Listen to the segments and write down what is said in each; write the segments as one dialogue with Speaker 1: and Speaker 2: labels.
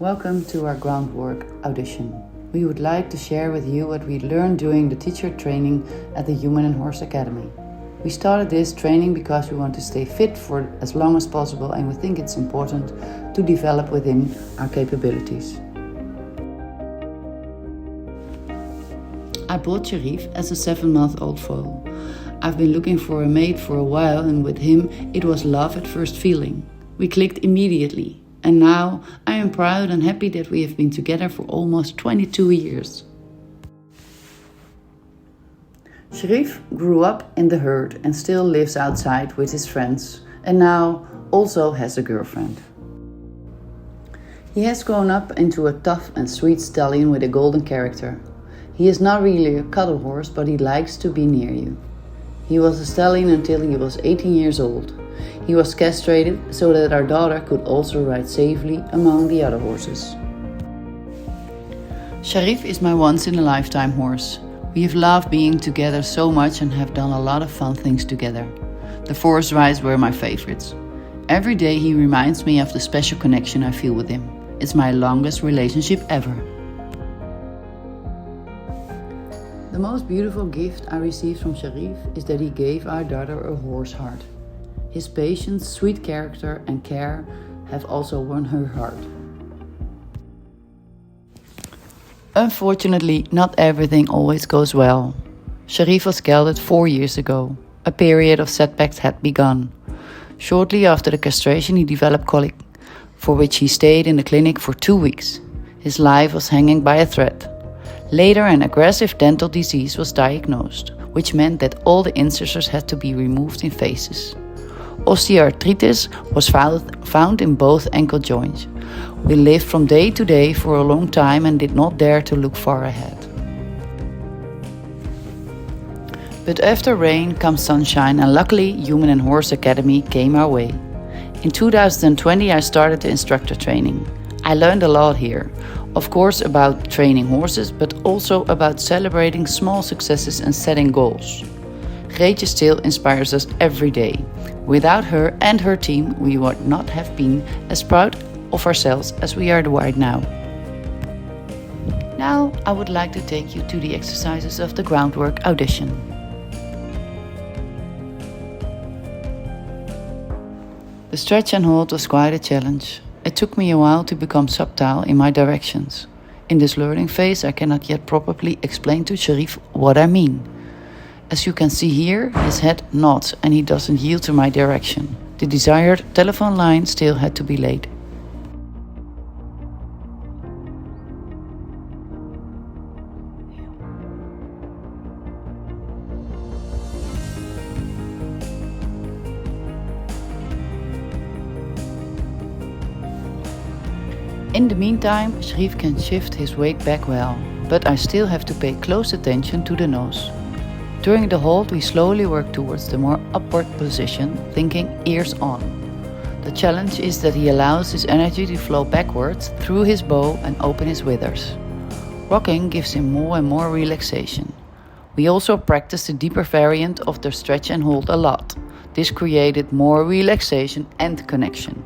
Speaker 1: Welcome to our groundwork audition. We would like to share with you what we learned during the teacher training at the Human and Horse Academy. We started this training because we want to stay fit for as long as possible, and we think it's important to develop within our capabilities. I bought Sharif as a 7-month-old foal. I've been looking for a mate for a while, and with him it was love at first feeling. We clicked immediately. And now I am proud and happy that we have been together for almost 22 years. Sharif grew up in the herd and still lives outside with his friends, and now also has a girlfriend. He has grown up into a tough and sweet stallion with a golden character. He is not really a cuddle horse, but he likes to be near you. He was a stallion until he was 18 years old. He was castrated so that our daughter could also ride safely among the other horses. Sharif is my once-in-a-lifetime horse. We have loved being together so much and have done a lot of fun things together. The forest rides were my favorites. Every day he reminds me of the special connection I feel with him. It's my longest relationship ever. The most beautiful gift I received from Sharif is that he gave our daughter a horse heart. His patience, sweet character and care have also won her heart. Unfortunately, not everything always goes well. Sharif was gelded 4 years ago. A period of setbacks had begun. Shortly after the castration he developed colic, for which he stayed in the clinic for 2 weeks. His life was hanging by a thread. Later an aggressive dental disease was diagnosed, which meant that all the incisors had to be removed in phases. Osteoarthritis was found in both ankle joints. We lived from day to day for a long time and did not dare to look far ahead. But after rain comes sunshine, and luckily Human and Horse Academy came our way. In 2020 I started the instructor training. I learned a lot here. Of course about training horses, but also about celebrating small successes and setting goals. Greetje still inspires us every day. Without her and her team, we would not have been as proud of ourselves as we are right now. Now, I would like to take you to the exercises of the groundwork audition. The stretch and hold was quite a challenge. It took me a while to become subtle in my directions. In this learning phase, I cannot yet properly explain to Sharif what I mean. As you can see here, his head nods and he doesn't yield to my direction. The desired telephone line still had to be laid. In the meantime, Sharif can shift his weight back well, but I still have to pay close attention to the nose. During the hold, we slowly work towards the more upward position, thinking ears on. The challenge is that he allows his energy to flow backwards through his bow and open his withers. Rocking gives him more and more relaxation. We also practice the deeper variant of the stretch and hold a lot. This created more relaxation and connection.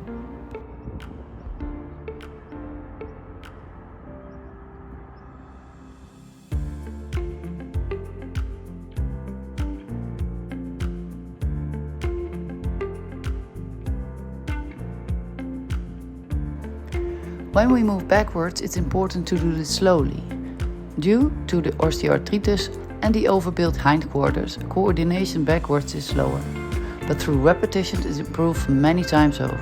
Speaker 1: When we move backwards, it's important to do this slowly. Due to the osteoarthritis and the overbuilt hindquarters, coordination backwards is slower, but through repetition it is improved many times over.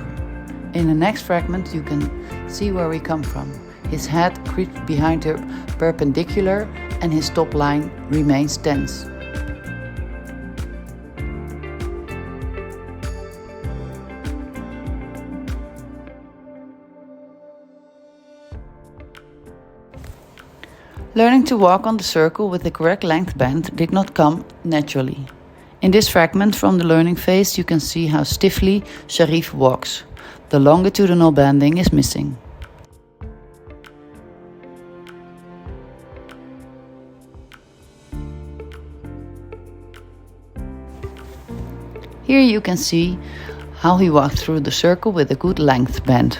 Speaker 1: In the next fragment you can see where we come from. His head creeps behind the perpendicular and his top line remains tense. Learning to walk on the circle with the correct length band did not come naturally. In this fragment from the learning phase you can see how stiffly Sharif walks. The longitudinal banding is missing. Here you can see how he walked through the circle with a good length band.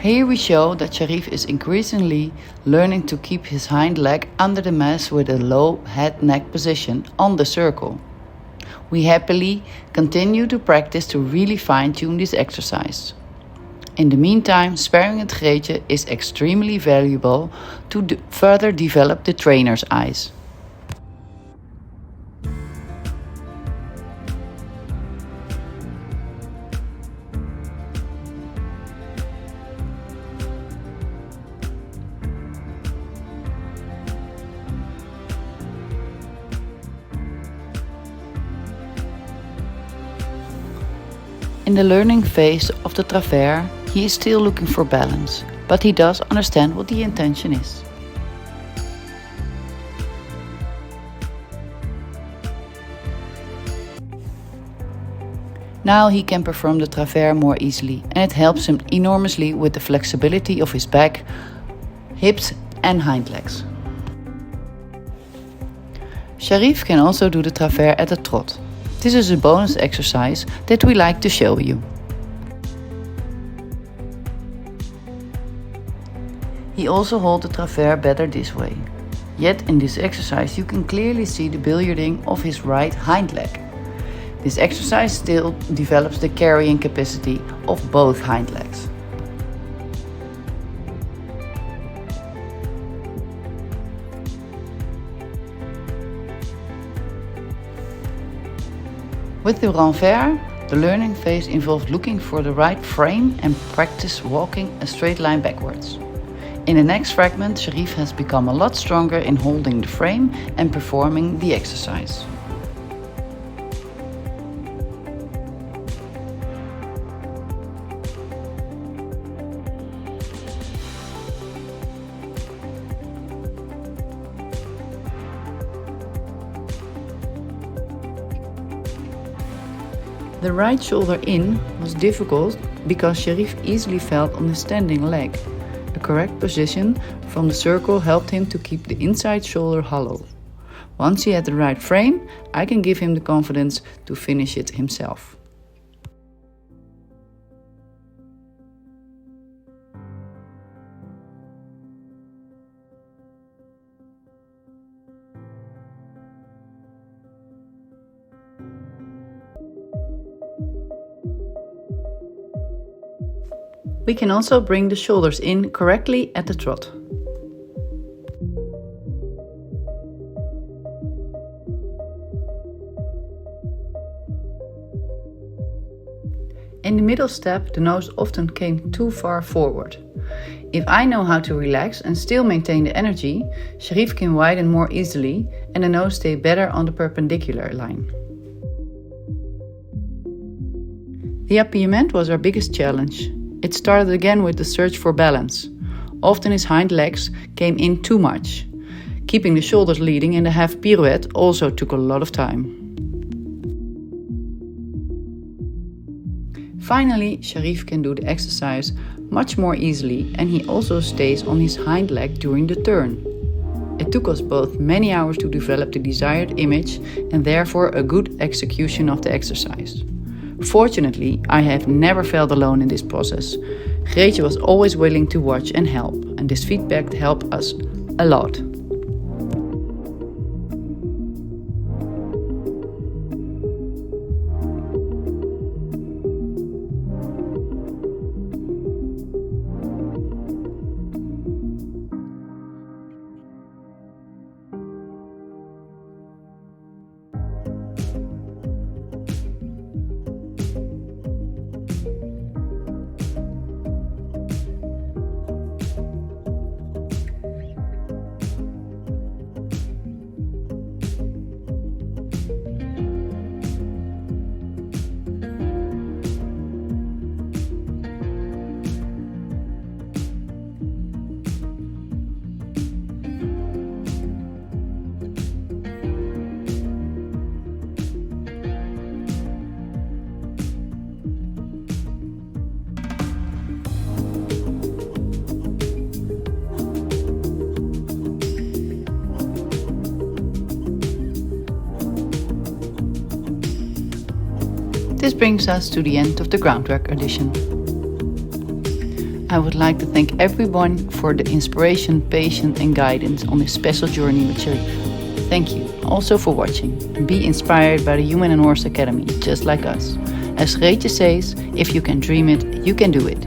Speaker 1: Here we show that Sharif is increasingly learning to keep his hind leg under the mess with a low head-neck position on the circle. We happily continue to practice to really fine-tune this exercise. In the meantime, sparring with Greetje is extremely valuable to further develop the trainer's eyes. In the learning phase of the travers, he is still looking for balance, but he does understand what the intention is. Now he can perform the travers more easily, and it helps him enormously with the flexibility of his back, hips and hind legs. Sharif can also do the travers at a trot. This is a bonus exercise that we like to show you. He also holds the travers better this way. Yet in this exercise you can clearly see the billiarding of his right hind leg. This exercise still develops the carrying capacity of both hind legs. With the renvers, the learning phase involved looking for the right frame and practice walking a straight line backwards. In the next fragment, Sharif has become a lot stronger in holding the frame and performing the exercise. The right shoulder in was difficult because Sharif easily fell on his standing leg. The correct position from the circle helped him to keep the inside shoulder hollow. Once he had the right frame, I can give him the confidence to finish it himself. We can also bring the shoulders in correctly at the trot. In the middle step, the nose often came too far forward. If I know how to relax and still maintain the energy, Sharif can widen more easily and the nose stay better on the perpendicular line. The appuiement was our biggest challenge. It started again with the search for balance. Often his hind legs came in too much. Keeping the shoulders leading in the half pirouette also took a lot of time. Finally, Sharif can do the exercise much more easily and he also stays on his hind leg during the turn. It took us both many hours to develop the desired image and therefore a good execution of the exercise. Fortunately, I have never felt alone in this process. Greetje was always willing to watch and help, and this feedback helped us a lot. This brings us to the end of the Groundwork audition. I would like to thank everyone for the inspiration, patience and guidance on this special journey with Sharif. Thank you also for watching. Be inspired by the Human and Horse Academy, just like us. As Reetje says, if you can dream it, you can do it.